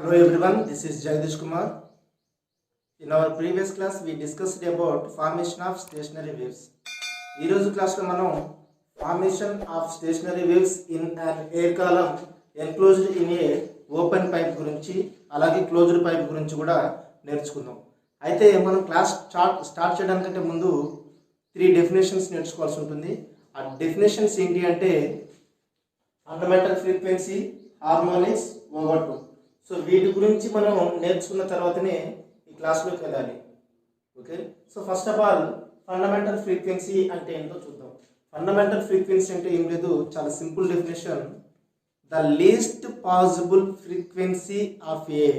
Hello everyone, this is Jagdish Kumar. In our previous class, we discussed about formation of stationary waves. ఈ రోజు క్లాస్లో మనం formation of stationery waves in an air column enclosed in a open pipe గురించి అలాగే closed pipe గురించి కూడా నేర్చుకుందాం. అయితే మనం క్లాస్ స్టార్ట్ చేయడానికంటే ముందు 3 డెఫినేషన్స్ నేర్చుకోవాల్సి ఉంటుంది. ఆ డెఫినేషన్స్ ఏంటి అంటే fundamental frequency, harmonics, overtone. So వీటి గురించి మనం నేర్చుకున్న తర్వాతనే ఈ క్లాస్లోకి వెళ్ళాలి. Okay, so first of all fundamental frequency అంటే ఏంటో చూద్దాం. ఫండమెంటల్ ఫ్రీక్వెన్సీ అంటే ఏం లేదు, చాలా simple definition. The least possible frequency of a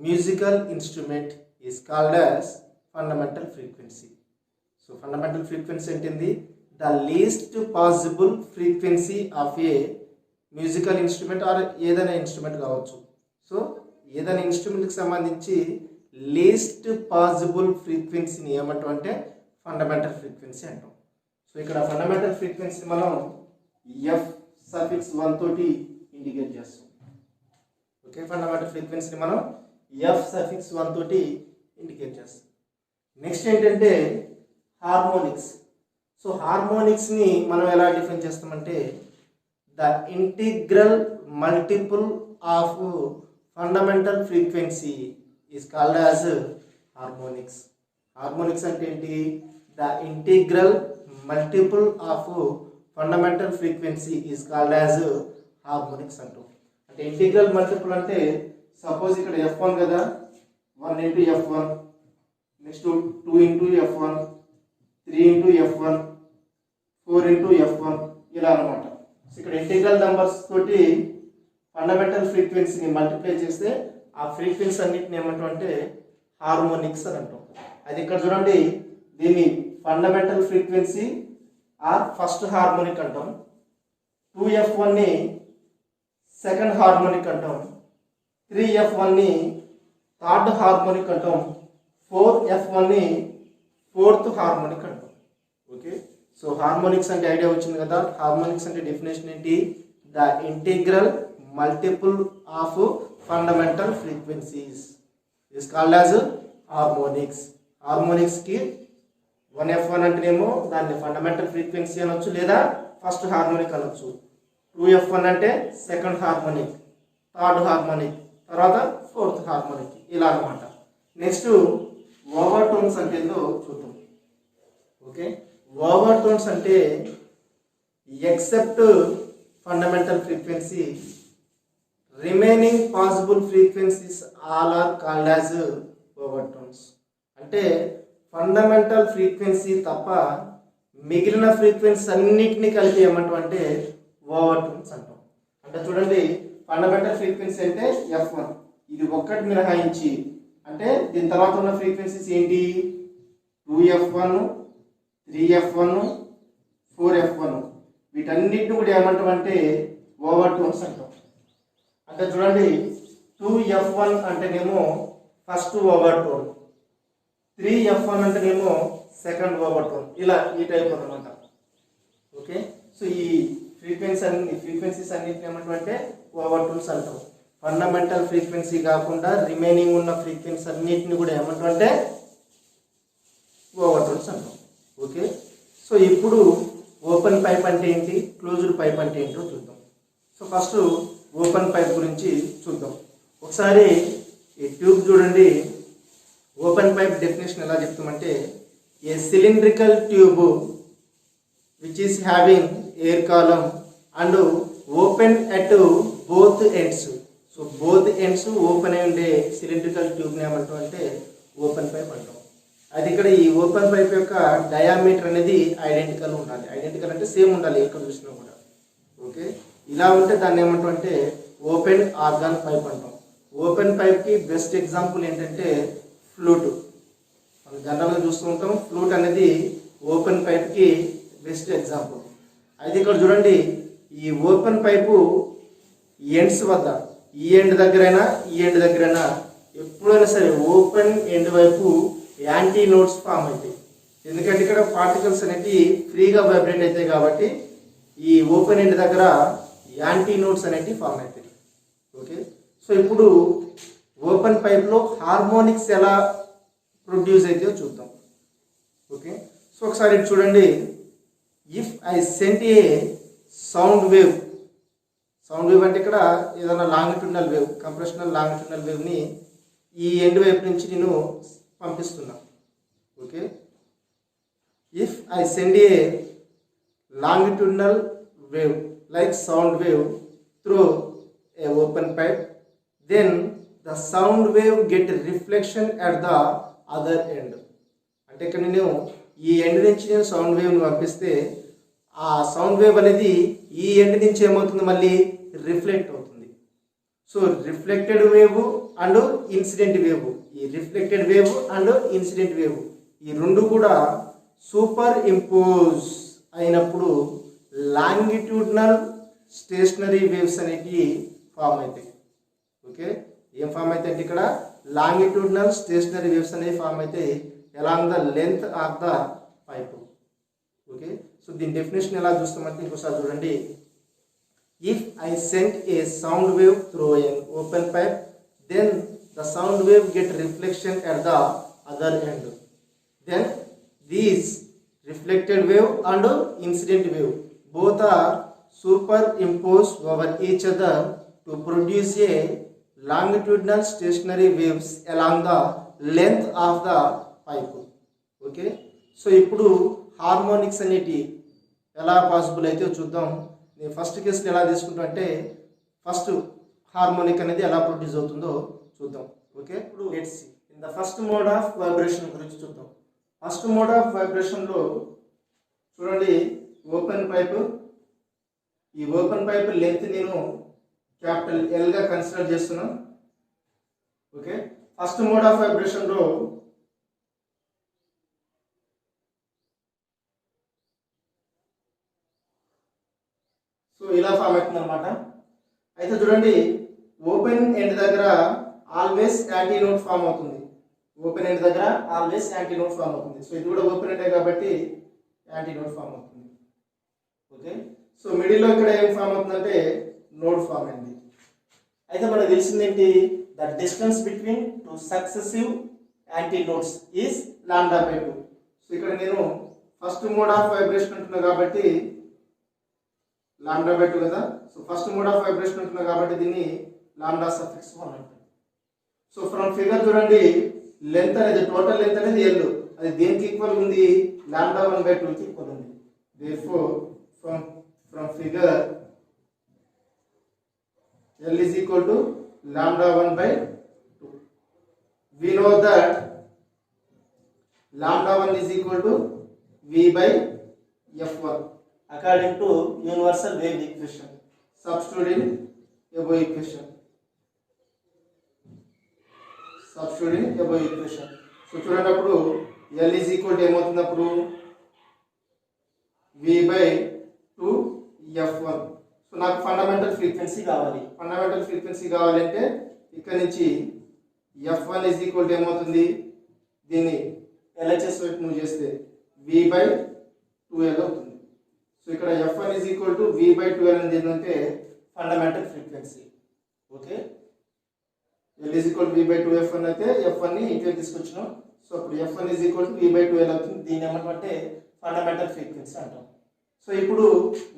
musical instrument is called as fundamental frequency. So fundamental frequency ఏంటింది? The least possible frequency of a musical instrument or ఏదైనా instrument కావచ్చు. సో ఏదైనా ఇన్స్ట్రుమెంట్కి సంబంధించి లీస్ట్ పాసిబుల్ ఫ్రీక్వెన్సీని ఏమంటాం అంటే fundamental frequency అంటాం. సో ఇక్కడ ఫండమెంటల్ ఫ్రీక్వెన్సీ మనం F1 తోటి ఇండికేట్ చేస్తాం. ఓకే, ఫండమెంటల్ ఫ్రీక్వెన్సీని మనం F1 తోటి ఇండికేట్ చేస్తాం. నెక్స్ట్ ఏంటంటే హార్మోనిక్స్. సో హార్మోనిక్స్ని మనం ఎలా డిఫైన్ చేస్తామంటే the integral multiple of fundamental frequency is called as harmonics. Harmonics అంటే ఏంటి? The integral multiple of fundamental frequency is called as harmonics అంటాం. అంటే ఇంటిగ్రల్ మల్టిపుల్ అంటే సపోజ్ ఇక్కడ F1 కదా, 1 into F1, next 2 into F1, 3 into F1, 4 into F1 ఇలా అనమాట. ఇక్కడ ఇంటిగ్రల్ నెంబర్స్ తోటి ఫండమెంటల్ ఫ్రీక్వెన్సీని మల్టిప్లై చేస్తే ఆ ఫ్రీక్వెన్సీ అన్నిటిని ఏమంటాం అంటే హార్మోనిక్స్ అని అంటాం. అది ఇక్కడ చూడండి, దీన్ని fundamental frequency or first harmonic అంటాం. 2F1ని సెకండ్ హార్మోనిక్ అంటాం. 3F1ని థర్డ్ హార్మోనిక్ అంటాం. 4F1ని ఫోర్త్ హార్మోనిక్ అంటాం. ఓకే, సో హార్మోనిక్స్ అంటే ఐడియా వచ్చింది కదా. హార్మోనిక్స్ అంటే డెఫినేషన్ ఏంటి? The integral multiple of fundamental frequencies is called as harmonics. హార్మోనిక్స్కి 1F1 అంటేనేమో దాన్ని ఫండమెంటల్ ఫ్రీక్వెన్సీ అనొచ్చు లేదా ఫస్ట్ హార్మోనిక్ అనొచ్చు. 2F1 అంటే సెకండ్ హార్మోనిక్, థర్డ్ హార్మోనిక్, తర్వాత ఫోర్త్ హార్మోనిక్ ఇలా అనమాట. నెక్స్ట్ ఓవర్టోన్స్ అంటే ఏందో చూద్దాం. ఓకే, ఓవర్టోన్స్ అంటే except fundamental frequency remaining possible frequencies all are called as overtones. అంటే ఫండమెంటల్ ఫ్రీక్వెన్సీ తప్ప మిగిలిన ఫ్రీక్వెన్సీ అన్నిటినీ కలిపి ఏమంటాం అంటే ఓవర్టోన్స్ అంటాం. అంటే చూడండి, ఫండమెంటల్ ఫ్రీక్వెన్సీ అంటే F1, ఇది ఒక్కటి మినహాయించి అంటే దీని తర్వాత ఉన్న ఫ్రీక్వెన్సీస్ ఏంటి? 2F1, 3F1, 4F1 వీటన్నిటిని కూడా ఏమంటాం అంటే ఓవర్టోన్స్ అంటాం. అంటే చూడండి, 2F1 అంటేనేమో ఫస్ట్ ఓవర్టోన్, 3F1 అంటేనేమో సెకండ్ ఓవర్టోన్, ఇలా ఈ టైప్ అనమాట. ఓకే, సో ఈ ఫ్రీక్వెన్సీస్ అన్నిటిని ఏమంటాం అంటే ఓవర్టోన్స్ అంటాం. ఫండమెంటల్ ఫ్రీక్వెన్సీ కాకుండా రిమైనింగ్ ఉన్న ఫ్రీక్వెన్సీ అన్నిటిని కూడా ఏమంటాం అంటే ఓవర్టోన్స్ అంటాం. ఓకే, సో ఇప్పుడు ఓపెన్ పైప్ అంటే ఏంటి, క్లోజ్డ్ పైప్ అంటే ఏంటో చూద్దాం. సో ఫస్ట్ ఓపెన్ పైప్ గురించి చూద్దాం. ఒకసారి ఈ ట్యూబ్ చూడండి. ఓపెన్ పైప్ డెఫినేషన్ ఎలా చెప్తామంటే a cylindrical tube which is having air column and open at both ends. So both ends open అయి ఉండే సిలిండ్రికల్ ట్యూబ్ని ఏమంటాం అంటే ఓపెన్ పైప్ అంటాం. అది ఇక్కడ ఈ ఓపెన్ పైప్ యొక్క డయామీటర్ అనేది ఐడెంటికల్ ఉండాలి. ఐడెంటికల్ అంటే సేమ్ ఉండాలి ఎక్కడ చూసినా కూడా. ఓకే, ఇలా ఉంటే దాన్ని ఏమంటాం అంటే ఓపెన్ ఆర్గాన్ పైప్ అంటాం. ఓపెన్ పైప్కి బెస్ట్ ఎగ్జాంపుల్ ఏంటంటే ఫ్లూట్. మనం జనరల్గా చూస్తూ ఉంటాం, ఫ్లూట్ అనేది ఓపెన్ పైప్కి బెస్ట్ ఎగ్జాంపుల్. అయితే ఇక్కడ చూడండి, ఈ ఓపెన్ పైపు ఎండ్స్ వద్ద ఈ ఎండ్ దగ్గరైనా ఈ ఎండ్ దగ్గరైనా ఎప్పుడైనా సరే ఓపెన్ ఎండ్ వైపు యాంటీ నోడ్స్ ఫామ్ అవుతాయి. ఎందుకంటే ఇక్కడ పార్టికల్స్ అనేవి ఫ్రీగా వైబ్రేట్ అవుతాయి కాబట్టి ఈ ఓపెన్ ఎండ్ దగ్గర యాంటీ నోడ్స్ అనేవి ఫామ్ అవుతాయి. ఓకే, సో సో ఇప్పుడు ఓపెన్ పైప్లో హార్మోనిక్స్ ఎలా ప్రొడ్యూస్ అవుతాయో చూద్దాం. ఓకే, సో ఒకసారి చూడండి. If I sent a sound wave అంటే ఇక్కడ ఏదైనా లాంగిట్యూడినల్ వేవ్, కంప్రెషనల్ లాంగిట్యూడినల్ వేవ్ని ఈ ఎండ్ వైపు నుంచి నేను పంపిస్తున్నా. Okay, if I send a longitudinal wave like sound wave through a open pipe, then the sound wave get reflection at the other end. అంటే ఇక్కడ నేను ఈ ఎండ్ నుంచి నేను సౌండ్ వేవ్ని పంపిస్తే ఆ సౌండ్ వేవ్ అనేది ఈ ఎండ్ నుంచి ఏమవుతుంది, మళ్ళీ రిఫ్లెక్ట్ అవుతుంది. So reflected wave and incident wave, ఈ reflected wave and incident wave ఈ రెండు కూడా సూపర్ ఇంపోజ్ అయినప్పుడు లాంగిట్యూడినల్ స్టేషనరీ వేవ్స్ అనేటివి ఫామ్ అవుతాయి. ఓకే, ఏం ఫామ్ అవుతాయి అంటే ఇక్కడ లాంగిట్యూడినల్ స్టేషనరీ వేవ్స్ అనేవి ఫామ్ అవుతాయి along the length of the pipe. Okay, so దీని డెఫినేషన్ ఎలా చూస్తామంటే ఇంకోసారి చూడండి. If I sent a sound wave through an open pipe, then the sound wave get reflection at the other end, then these reflected wave and incident wave both are superimposed over each other to produce a longitudinal stationary waves along the length of the pipe. Okay, so ఇప్పుడు harmonics అనేటి ఎలా possible అయితే చూద్దాం. నేను first కేసులో ఎలా తీసుకుంటాం అంటే ఫస్ట్ హార్మోనిక్ అనేది ఎలా ప్రొడ్యూస్ అవుతుందో చూద్దాం. ఓకే, ఇప్పుడు let's see in the first mode of vibration గురించి చూద్దాం. ఫస్ట్ మోడ్ ఆఫ్ వైబ్రేషన్లో చూడండి, ఓపెన్ పైప్, ఈ ఓపెన్ పైప్ లెంత్ నేను క్యాపిటల్ ఎల్గా కన్సిడర్ చేస్తున్నాను. ఓకే, ఫస్ట్ మోడ్ ఆఫ్ వైబ్రేషన్లో సో ఇలా ఫామ్ అవుతుంది అనమాట. అయితే చూడండి, ఓపెన్ ఎండ్ దగ్గర ఆల్వేస్ యాంటీ నోట్ ఫామ్ అవుతుంది. ఓపెన్ ఎండ్ దగ్గర ఆల్వేస్ యాంటీ నోట్ ఫామ్ అవుతుంది. సో ఇది కూడా ఓపెన్ ఎండే కాబట్టి యాంటీ నోట్ ఫామ్ అవుతుంది. ఓకే, సో మిడిల్లో ఇక్కడ ఏం ఫామ్ అవుతుందంటే నోడ్ ఫామ్ అయింది. అయితే మనకు తెలిసింది ఏంటి, the distance between two successive antinodes is λ/2. So ఇక్కడ నేను ఫస్ట్ మోడ్ ఆఫ్ వైబ్రేషన్ అంటున్నా కాబట్టి λ/2 కదా. So first mode of vibration అంటున్నా కాబట్టి దీన్ని λ⁻1 అంటారు. సో ఫ్రమ్ ఫిగర్ చూడండి, లెంత్ అనేది టోటల్ లెంత్ అనేది ఎల్, అది దేనికి ఈక్వల్ ఉంది, λ1/2 కి ఈక్వల్ ఉంది. Therefore from figure L is equal to λ1/2. We know that λ1 is equal to V/F1 according to universal wave equation. Substitute in above equation. So చూడండి, అప్పుడు L is equal to ఏమవుతుంది, అప్పుడు V/2F1. So నాకు fundamental frequency కావాలి. Fundamental frequency కావాలంటే ఇక్కడ నుంచి F1 is equal to ఏమవుతుంది, దీన్ని LHS వైపు మూవ్ చేస్తే V/2L అవుతుంది. సో ఇక్కడ F1 is equal to V/2L అనేది ఏంటంటే fundamental frequency. Okay, L is equal to V/2F1 అయితే F1 ని ఇటువైపు తీసుకొచ్చినాం. సో అప్పుడు F1 is equal to V/2L అవుతుంది. దీన్ని ఏమంటే ఫండమెంటల్ ఫ్రీక్వెన్సీ అంటాం. సో ఇప్పుడు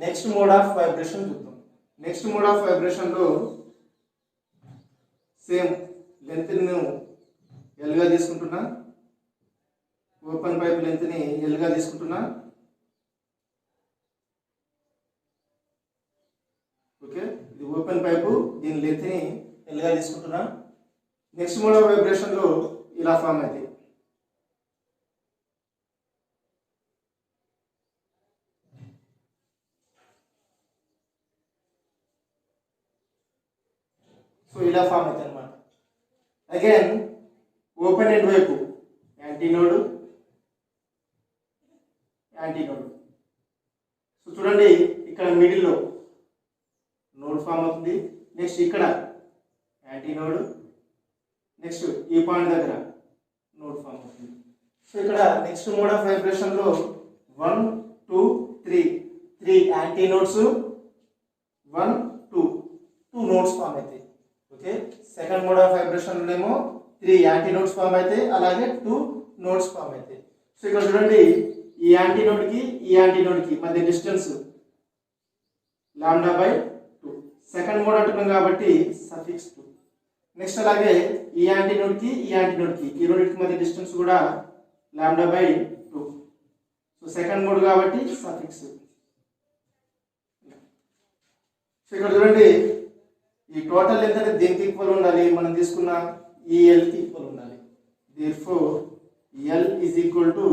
నెక్స్ట్ మోడ్ ఆఫ్ వైబ్రేషన్ చూద్దాం. నెక్స్ట్ మోడ్ ఆఫ్ వైబ్రేషన్లో సేమ్ లెంత్ని ఎల్గా తీసుకుంటున్నా, ఓపెన్ పైప్ లెంత్ని ఎల్గా తీసుకుంటున్నా. ఓకే, ఇది ఓపెన్ పైపు, దీని లెంత్ని ఎల్గా తీసుకుంటున్నా. నెక్స్ట్ మోడ్ ఆఫ్ వైబ్రేషన్లో ఇలా ఫామ్ అవుతాయి. సో ఇలా ఫామ్ అవుతాయి అన్నమాట. అగైన్ ఓపెన్ ఎండ్ వైపు యాంటీనోడ్. సో చూడండి, ఇక్కడ మిడిల్లో నోడ్ ఫామ్ అవుతుంది. నెక్స్ట్ ఇక్కడ యాంటీనోడ్, నెక్స్ట్ ఈ పాయింట్ దగ్గర నోడ్ ఫామ్ అవుతుంది. సో ఇక్కడ నెక్స్ట్ మోడ్ ఆఫ్ వైబ్రేషన్లో 1 2 3 యాంటీ నోడ్స్, 1 2 నోడ్స్ ఫామ్ అవుతాయి. Okay, second mode of vibration ఏమో 3 యాంటీ నోడ్స్ ఫామ్ అయితే అలాగే 2 నోడ్స్ ఫామ్ అయితే. సో ఇక్కడ చూడండి ఈ యాంటీ నోడ్ కి మధ్య డిస్టెన్స్ λ/2 సెకండ్ మోడ్ అంటున్నాం కాబట్టి సఫిక్స్ 2. నెక్స్ట్ అలాగే ఈ యాంటీ నోడ్ కి ఈ రెండింటికి మధ్య డిస్టెన్స్ కూడా λ/2. సో సెకండ్ మోడ్ కాబట్టి సఫిక్స్. సో ఇక్కడ చూడండి ఈ టోటల్ లెంత్ అనేది దేనికి ఈక్వల్ ఉండాలి, మనం తీసుకున్న ఈ L కి ఈక్వల్ ఉండాలి. therefore L is equal to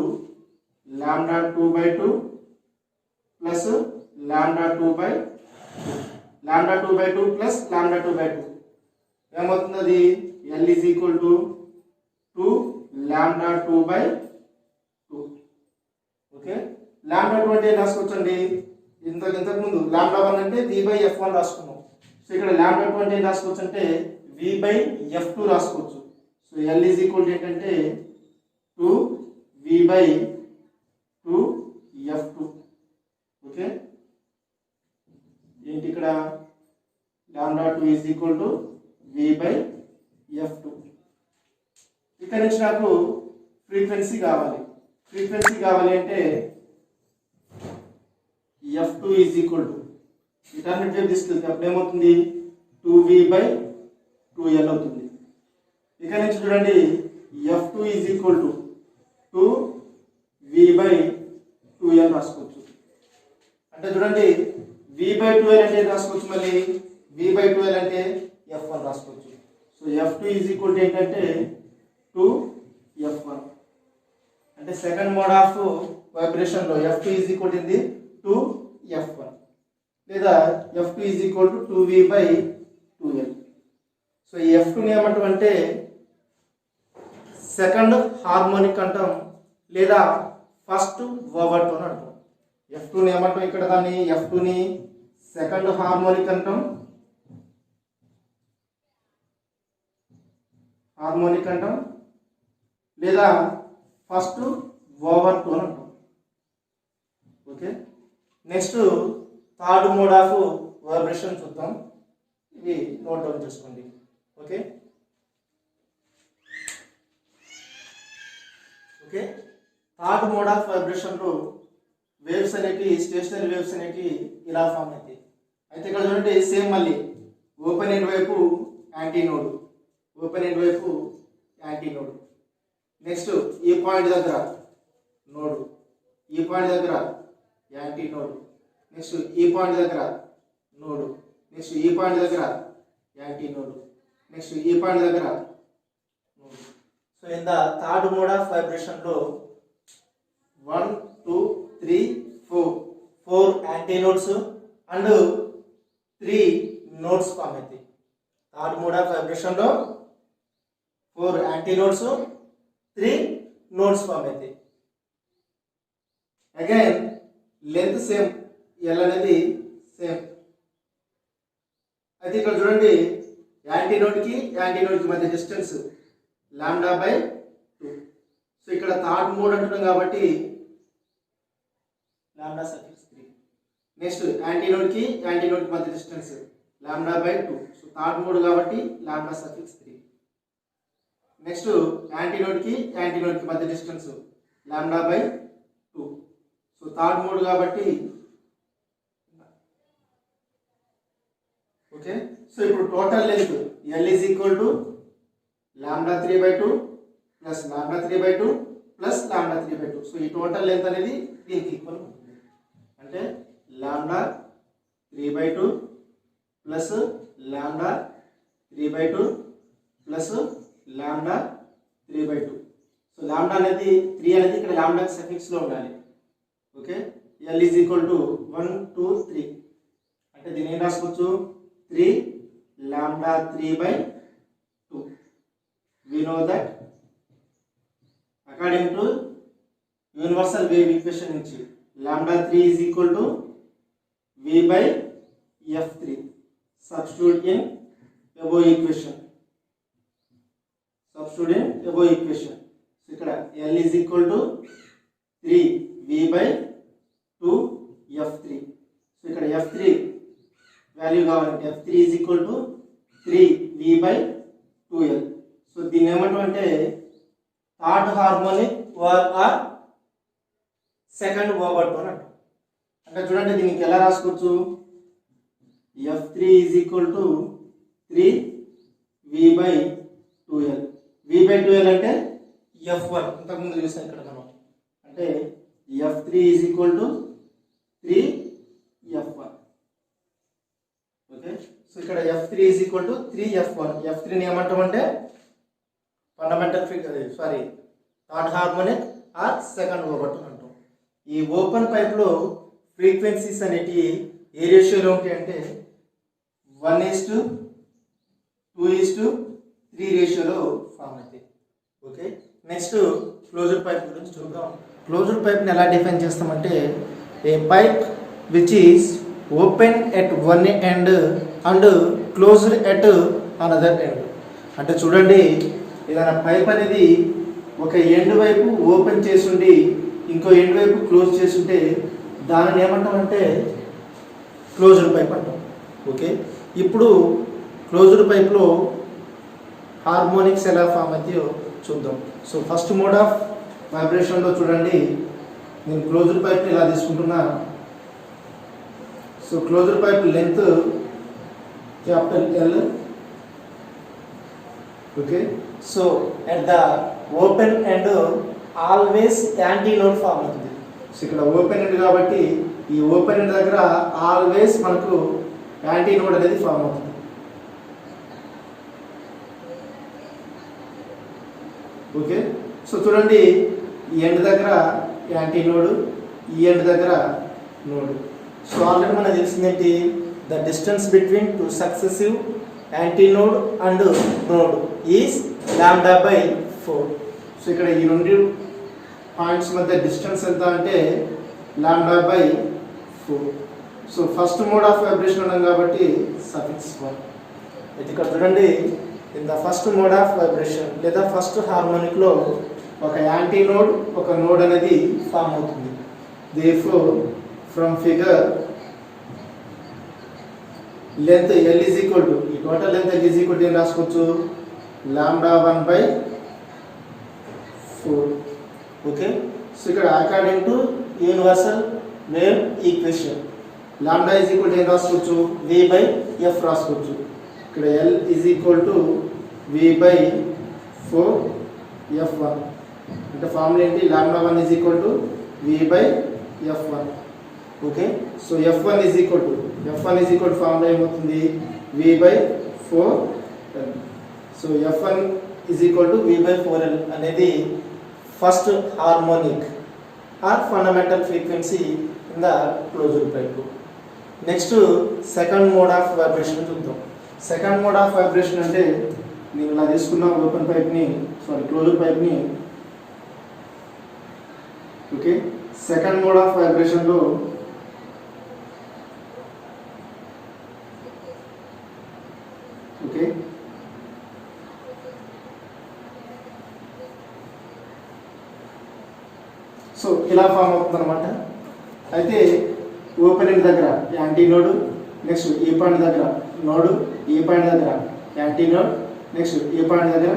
λ2/2 plus λ2/2 plus λ2/2 ఏమవుతుంది అది L is equal to 2 λ2/2. Okay, λ2 అంటే రాసుకోవచ్చండి. ఇంతకు ముందు λ1 అంటే V/F1 రాసుకున్నాం. సో ఇక్కడ λ2 అంటే రాసుకోవచ్చు అంటే V/F2 రాసుకోవచ్చు. So L is equal to ఏంటంటే 2V/2F2. ఓకే, ఏంటి ఇక్కడ λ2 is equal to V/F2. ఇక్కడ నుంచి నాకు ఫ్రీక్వెన్సీ కావాలి అంటే F2 is equal to intermediate wave తీసుకెళ్తే అప్పుడు ఏమవుతుంది 2V/2L అవుతుంది. ఇక్కడ నుంచి చూడండి F2 is equal to 2V/2L రాసుకోవచ్చు. అంటే చూడండి V/2L అంటే రాసుకోవచ్చు, మళ్ళీ V/2L అంటే F1 రాసుకోవచ్చు. So F2 is equal to ఏంటంటే 2F1 అంటే సెకండ్ మోడ్ ఆఫ్ వైబ్రేషన్ లో F2 is equal to 2F1 లేదా F2 is equal to 2V/2L. So ఈ F2 ని ఏమంటాం అంటే సెకండ్ హార్మోనిక్ అంటాం లేదా ఫస్ట్ ఓవర్టోన్ అంటాం. F2 ని ఏమంటాం ఇక్కడ దాన్ని F2 ని సెకండ్ హార్మోనిక్ అంటాం లేదా ఫస్ట్ ఓవర్టోన్ అంటాం. Okay, next third mode of vibration చూద్దాం. ఇవి నోట్ డౌన్ చేసుకోండి. Okay third mode of vibration లో వేవ్స్ అనేవి స్టేషనరీ వేవ్స్ అనేవి ఇలా ఫామ్ అవుతాయి. అయితే ఇక్కడ చూడండి సేమ్ మళ్ళీ ఓపెన్ ఎండ్ వైపు యాంటీ నోడ్ నెక్స్ట్ ఈ పాయింట్ దగ్గర నోడ్, ఈ పాయింట్ దగ్గర యాంటీ నోడ్, నెక్స్ట్ ఈ పాయింట్ దగ్గర నోడ్, నెక్స్ట్ ఈ పాయింట్ దగ్గర యాంటీ నోడ్, నెక్స్ట్ ఈ పాయింట్ దగ్గర node. So in the third mode of vibration లో 1 2 3 4 anti nodes and 3 nodes form అవుతాయి. థర్డ్ మోడ్ ఆఫ్ వైబ్రేషన్ లో 4 యాంటీ నోడ్స్ 3 నోడ్స్ ఫామ్ అవుతాయి. అగైన్ లెంత్ సేమ్, L అనేది same. అయితే ఇక్కడ చూడండి యాంటీ నోడ్ కి మధ్య డిస్టెన్స్ λ/2. సో ఇక్కడ థర్డ్ మోడ్ అంటున్నాం కాబట్టి λ3. నెక్స్ట్ యాంటీ నోడ్ కి మధ్య డిస్టెన్స్ λ/2. సో థర్డ్ మోడ్ కాబట్టి λ3. నెక్స్ట్ యాంటీ నోడ్ కి మధ్య డిస్టెన్స్ λ/2. సో థర్డ్ మోడ్ కాబట్టి ఓకే. సో ఇప్పుడు total length L is equal to λ3/2 plus λ3/2 plus λ3/2. So ఈ టోటల్ లెంత్ అనేది దీనికి ఈక్వల్ ఉంటుంది. అంటే λ3/2 ప్లస్ λ3/2 ప్లస్ λ3/2. సో లాంబ్డా అనేది 3 అనేది ఇక్కడ లాంబ్డాకి సఫిక్స్ లో ఉండాలి. Okay, L is equal to 1 2 3 అంటే దీన్ని ఏం రాసుకోవచ్చు 3 λ3/2. We know that according to universal wave equation నుంచి λ3 is equal to V/F3. Substitute in above equation. So ఇక్కడ L is equal to 3 V/2F3. So ఇక్కడ F3 వాల్యూ కావాలంటే F3 is equal to 3 V/2 2l. So దీన్ని ఏమంటామంటే third harmonic are second overtone అంటాం. అంటే చూడండి దీనికి ఎలా రాసుకోవచ్చు, F3 is equal to 3V/2l. V/2l అంటే F1 ఇంతకుముందు చూసాం ఇక్కడ మనం. అంటే F3 is equal to 3F1. Okay, so ఇక్కడ F3 is equal to 3F1. F3ని ఏమంటామంటే fundamental third harmonic are second overtone అంటాం. ఈ ఓపెన్ పైప్లో ఫ్రీక్వెన్సీస్ అనేటివి ఏ రేషియోలో ఉంటాయి అంటే 1:2:3 రేషియోలో ఫామ్ అవుతాయి. ఓకే, నెక్స్ట్ క్లోజ్డ్ పైప్ గురించి చూద్దాం. క్లోజ్డ్ పైప్ని ఎలా డిఫైన్ చేస్తామంటే a pipe which is open at one end and closed at another end. అంటే చూడండి ఏదైనా పైప్ అనేది ఒక ఎండ్ వైపు ఓపెన్ చేసుండి ఇంకో ఎండ్ వైపు క్లోజ్ చేసుంటే దానిని ఏమంటామంటే క్లోజ్డ్ పైప్ అంటాం. ఓకే, ఇప్పుడు క్లోజ్డ్ పైప్లో హార్మోనిక్స్ ఎలా ఫామ్ అవుతాయో చూద్దాం. సో ఫస్ట్ మోడ్ ఆఫ్ వైబ్రేషన్లో చూడండి నేను క్లోజ్డ్ పైప్ని ఇలా తీసుకుంటున్నా. So closed pipe length L. Okay, so at the open end always anti node form అవుతుంది. సో ఇక్కడ ఓపెన్ ఎండ్ కాబట్టి ఈ ఓపెన్ ఎండ్ దగ్గర ఆల్వేస్ మనకు యాంటీ నోడ్ అనేది ఫామ్ అవుతుంది. ఓకే, సో చూడండి ఈ ఎండ్ దగ్గర యాంటీ నోడ్, ఈ ఎండ్ దగ్గర నోడ్. సో ఆల్రెడీ మనకు తెలిసిందేంటి, the distance between two successive anti node and node is λ/4. So ఇక్కడ ఈ రెండు పాయింట్స్ మధ్య డిస్టెన్స్ ఎంత అంటే λ/4. So first mode of vibration ఉన్నాం కాబట్టి సఫిక్స్ 1. అయితే ఇక్కడ చూడండి in the first mode of vibration లేదా ఫస్ట్ హార్మోనిక్లో ఒక యాంటీ నోడ్ ఒక నోడ్ అనేది ఫామ్ అవుతుంది. Therefore from figure length L is equal to ఈ total length L is equal to ఏం రాసుకోవచ్చు, λ1/4. ఓకే, సో ఇక్కడ according to universal wave equation λ is equal to ఏం రాసుకోవచ్చు, V/F రాసుకోవచ్చు. ఇక్కడ L is equal to V/4F1. అంటే ఫార్ములా ఏంటి, λ1 is equal to V/F1. Okay, so F1 is equal to formula ఏమవుతుంది, V/4L. So F1 is equal to V/4L అనేది first harmonic or fundamental frequency in the closed pipe. Next second mode of vibration చూద్దాం. Second mode of vibration అంటే నేను ఇలా తీసుకున్న open పైప్ని క్లోజ్డ్ పైప్ని. ఓకే, సెకండ్ మోడ్ ఆఫ్ వైబ్రేషన్లో ఓకే సో ఇలా ఫామ్ అవుతుంది అనమాట. అయితే ఓపెన్ ఎండ్ దగ్గర యాంటీ నోడ్, నెక్స్ట్ ఈ పాయింట్ దగ్గర నోడ్, ఈ పాయింట్ దగ్గర యాంటీ నోడ్, నెక్స్ట్ ఈ పాయింట్ దగ్గర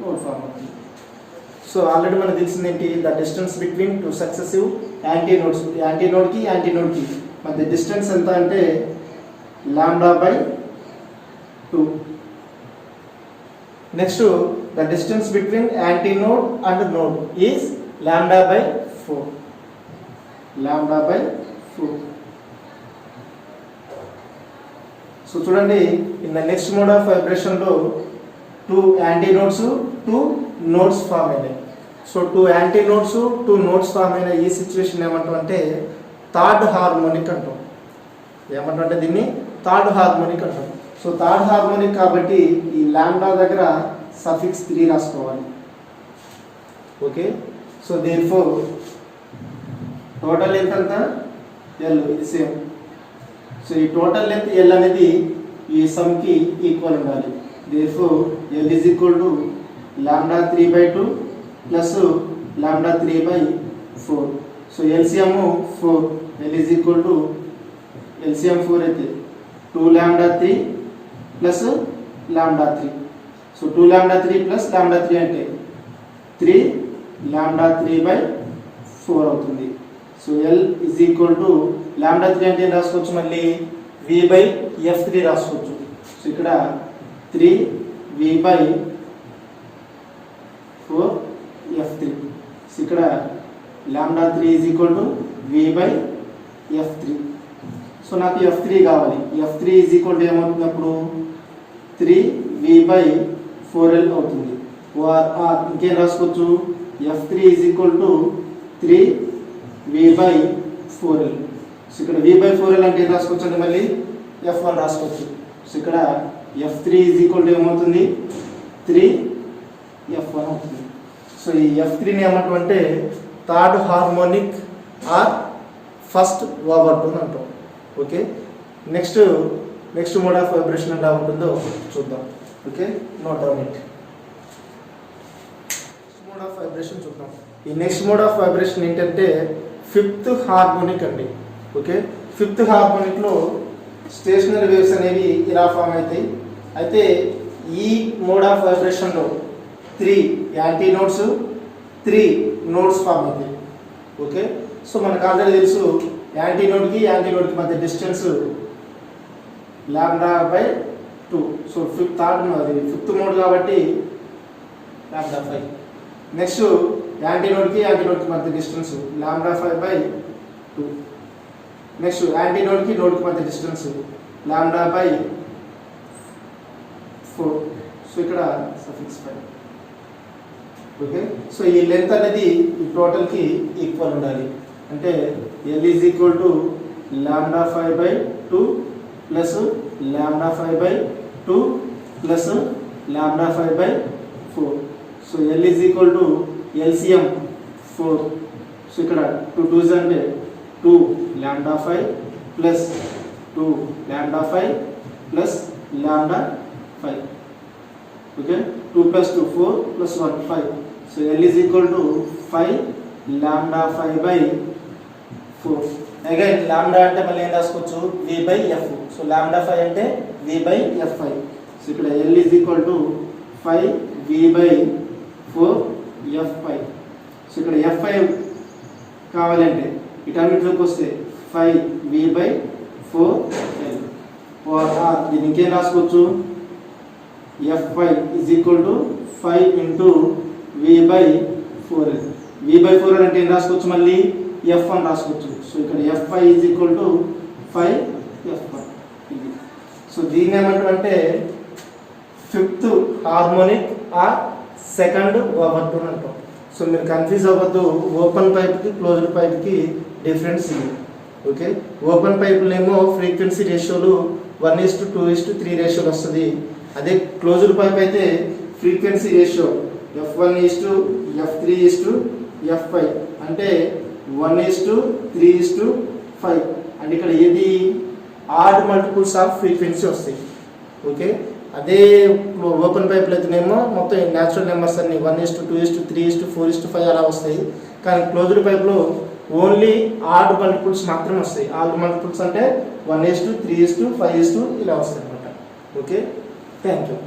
నోడ్ ఫామ్ అవుతుంది. సో ఆల్రెడీ మనకు తెలిసింది ఏంటి, the distance between two successive anti nodes, anti నోడ్కి మధ్య డిస్టెన్స్ ఎంత అంటే λ/2. Next the distance between anti node and node is λ/4. So చూడండి in the next mode of వైబ్రేషన్లో 2 యాంటీ నోడ్స్ 2 నోడ్స్ ఫామ్ అయినాయి. So 2 anti nodes 2 nodes form అయిన ఈ situation ఏమంటాం అంటే థర్డ్ హార్మోనిక్ అంటాం. ఏమంటాం దీన్ని థర్డ్ హార్మోనిక్ అంటాం. సో థర్డ్ హార్మోనిక్ కాబట్టి ఈ లాంబ్డా దగ్గర సఫిక్స్ 3 రాసుకోవాలి. Okay, so therefore total length అంతా L ఇది సేమ్. సో ఈ టోటల్ లెంత్ L అనేది ఈ సమ్కి ఈక్వల్ ఉండాలి. Therefore L is equal to λ3/2 plus λ3/4. So LCM 4, L is equal to LCM 4 అయితే 2λ3 plus λ3. So 2 lambda 3 plus lambda 3 అంటే 3 lambda 3/4 అవుతుంది. So L is equal to lambda 3 అంటే ఏం రాసుకోవచ్చు మళ్ళీ V/F3 రాసుకోవచ్చు. సో ఇక్కడ 3V/4F3. సో ఇక్కడ lambda 3 is equal to V/F3. So నాకు F3 కావాలి. F3 is equal to ఏమవుతుంది అప్పుడు 3V/4L అవుతుంది. ఇంకేం రాసుకోవచ్చు F3 is equal to 3V/4L. So ఇక్కడ V/4L అంటే ఏం రాసుకోవచ్చు అంటే మళ్ళీ F1 రాసుకోవచ్చు. సో ఇక్కడ F3 is equal to ఏమవుతుంది 3F1 అవుతుంది. సో ఈ F3ని ఏమంటే third harmonic or first overtone అంటాం. Okay, next mode of vibration ఎలా ఉంటుందో చూద్దాం. Okay, note down it. Mode of vibration చూద్దాం. ఈ నెక్స్ట్ మోడ్ ఆఫ్ వైబ్రేషన్ ఏంటంటే ఫిఫ్త్ హార్మోనిక్ అండి. ఓకే, ఫిఫ్త్ హార్మోనిక్లో స్టేషనరీ వేవ్స్ అనేవి ఇలా ఫామ్ అవుతాయి. అయితే ఈ మోడ్ ఆఫ్ వైబ్రేషన్లో 3 యాంటీ నోడ్స్ 3 నోడ్స్ ఫామ్ అవుతాయి. ఓకే, సో మనకు ఆల్రెడీ తెలుసు యాంటీ నోడ్కి మధ్య డిస్టెన్స్ λ/2. సో ఫిఫ్త్ మోడ్ కాబట్టి λ5. నెక్స్ట్ యాంటీ నోడ్కి మధ్య డిస్టెన్స్ λ5/2. నెక్స్ట్ యాంటీ నోడ్కి మధ్య డిస్టెన్స్ λ/4. సో ఇక్కడ సఫిక్స్ 5. ఓకే, సో ఈ లెంత్ అనేది ఈ టోటల్కి ఈక్వల్ ఉండాలి. అంటే L is equal to λ5/2 plus λ5/2 plus λ5/4. So L is equal to LCM 4. So ఇక్కడ 2 2s అంటే 2 λ5 plus 2 λ5 plus λ5. Okay, 2 plus 2 4 plus 1 5. So L is equal to 5 λ5/4. Again lambda అంటే మళ్ళీ ఏం రాసుకోవచ్చు V/F. సో λ5 అంటే V/F5. సో ఇక్కడ L is equal to 5 V/4F5. So ఇక్కడ F5 కావాలంటే ఇటన్నిటిలోకి వస్తే 5 V/4L. దీన్ని ఇంకేం రాసుకోవచ్చు F5 is equal to 5 into V/4L. V/4L అంటే ఏం రాసుకోవచ్చు మళ్ళీ F1 రాసుకోవచ్చు. సో ఇక్కడ F5 is equal to 5F1. So దీన్ని ఏమంటారంటే fifth harmonic or second overtone అంటాం. సో మీరు కన్ఫ్యూజ్ అవ్వద్దు, ఓపెన్ పైప్కి క్లోజ్డ్ పైప్కి డిఫరెన్స్ ఇది. ఓకే, ఓపెన్ పైపులేమో ఫ్రీక్వెన్సీ రేషియోలు 1:2:3 రేషియోలు వస్తుంది. అదే క్లోజ్డ్ పైప్ అయితే ఫ్రీక్వెన్సీ రేషియో F1:F3:F5 అంటే 1:3:5. అంటే ఇక్కడ ఏది ఆడ్ మల్టిపుల్స్ ఆఫ్ ఫ్రీక్వెన్సీ వస్తాయి. ఓకే, అదే ఓపెన్ పైపులు అయితేనేమో మొత్తం న్యాచురల్ నెంబర్స్ అన్ని 1:2:3:4:5 అలా వస్తాయి. కానీ క్లోజ్డ్ పైప్లో ఓన్లీ ఆడ్ మల్టిపుల్స్ మాత్రమే వస్తాయి. ఆడ్ మల్టిపుల్స్ అంటే 1:3:5 ఇలా వస్తాయి అనమాట. Okay, thank you.